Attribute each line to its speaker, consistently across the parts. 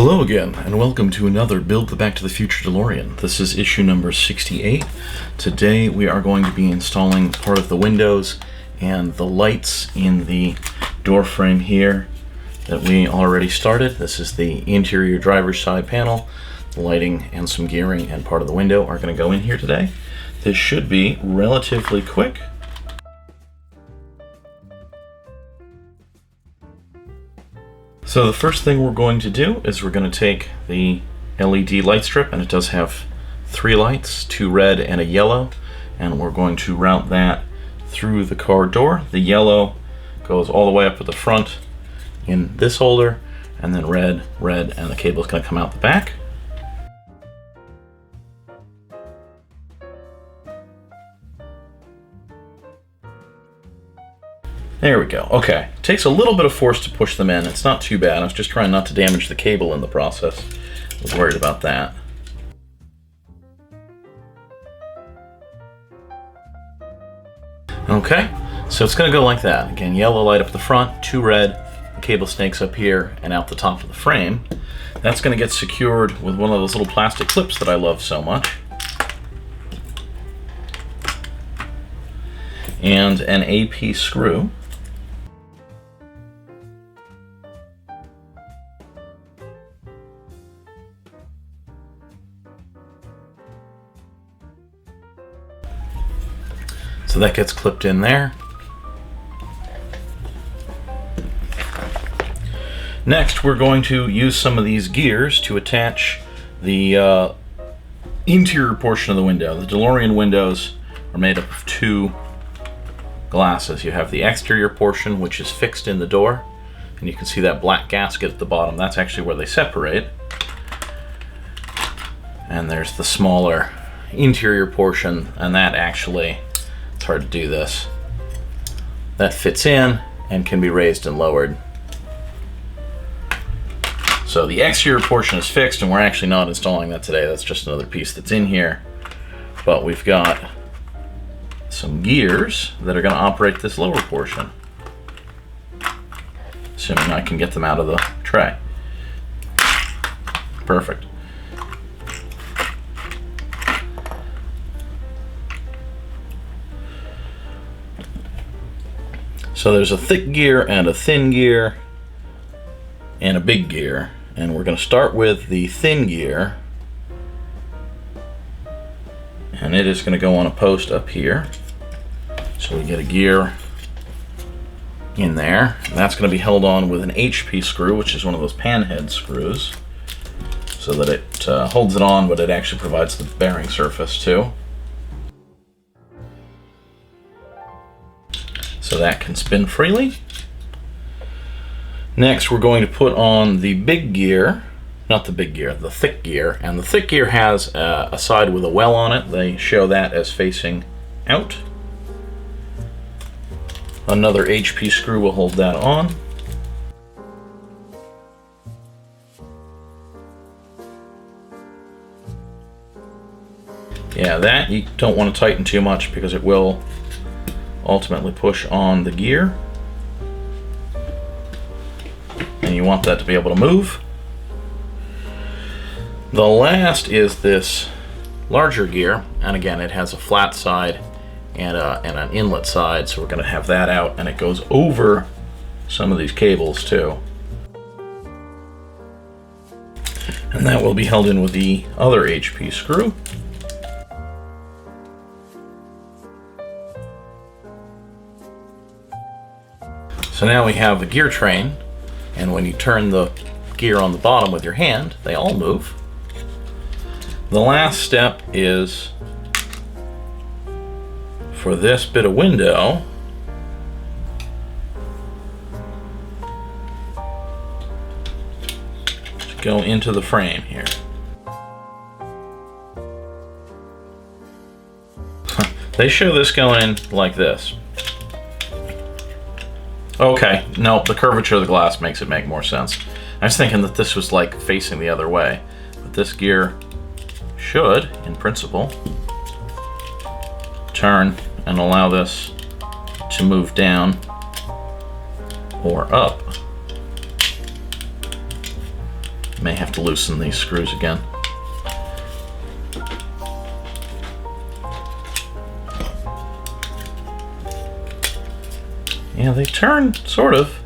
Speaker 1: Hello again, and welcome to another Build the Back to the Future DeLorean. This is issue number 68. Today we are going to be installing part of the windows and the lights in the door frame here that we already started. This is the interior driver's side panel. The lighting and some gearing and part of the window are going to go in here today. This should be relatively quick. So the first thing we're going to do is we're going to take the LED light strip, and it does have 3 lights, 2 red and a yellow, and we're going to route that through the car door. The yellow goes all the way up to the front in this holder, and then red, and the cable is going to come out the back. There we go. Okay. It takes a little bit of force to push them in. It's not too bad. I was just trying not to damage the cable in the process. I was worried about that. Okay. So it's going to go like that. Again, yellow light up the front, 2 red, the cable snakes up here and out the top of the frame. That's going to get secured with one of those little plastic clips that I love so much. And an AP screw. So that gets clipped in there. Next, we're going to use some of these gears to attach the interior portion of the window. The DeLorean windows are made up of 2 glasses. You have the exterior portion, which is fixed in the door, and you can see that black gasket at the bottom. That's actually where they separate. And there's the smaller interior portion, and that actually, it's hard to do this, that fits in and can be raised and lowered. So the exterior portion is fixed, and we're actually not installing that today. That's just another piece that's in here. But we've got some gears that are going to operate this lower portion, assuming I can get them out of the tray. Perfect. So there's a thick gear and a thin gear and a big gear, and we're going to start with the thin gear, and it is going to go on a post up here. So we get a gear in there, and that's going to be held on with an HP screw, which is one of those panhead screws, so that it holds it on, but it actually provides the bearing surface too. So that can spin freely. Next, we're going to put on the big gear, not the big gear, the thick gear, and the thick gear has a side with a well on it. They show that as facing out. Another HP screw will hold that on. Yeah, that you don't want to tighten too much because it will ultimately push on the gear. And you want that to be able to move. The last is this larger gear, and again it has a flat side and an inlet side, so we're going to have that out, and it goes over some of these cables too. And that will be held in with the other HP screw. So now we have the gear train, and when you turn the gear on the bottom with your hand, they all move. The last step is for this bit of window to go into the frame here. They show this going in like this. Okay, no, the curvature of the glass makes it make more sense. I was thinking that this was like facing the other way, but this gear should, in principle, turn and allow this to move down or up May have to loosen these screws again. Yeah, they turn, sort of.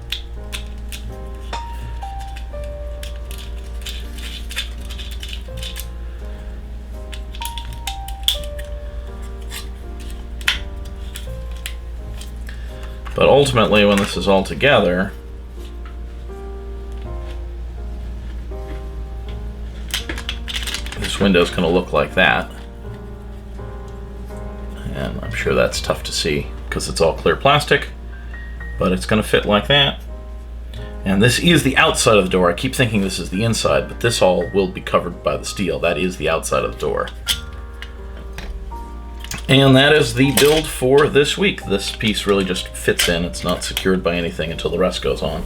Speaker 1: But ultimately, when this is all together, this window's going to look like that. And I'm sure that's tough to see because it's all clear plastic, but it's going to fit like that. And this is the outside of the door. I keep thinking this is the inside, but this all will be covered by the steel. That is the outside of the door. And that is the build for this week. This piece really just fits in. It's not secured by anything until the rest goes on.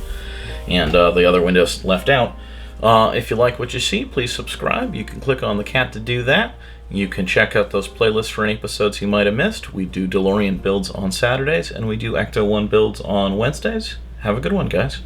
Speaker 1: And the other window's left out. If you like what you see, please subscribe. You can click on the cat to do that. You can check out those playlists for any episodes you might have missed. We do DeLorean builds on Saturdays, and we do Ecto 1 builds on Wednesdays. Have a good one, guys.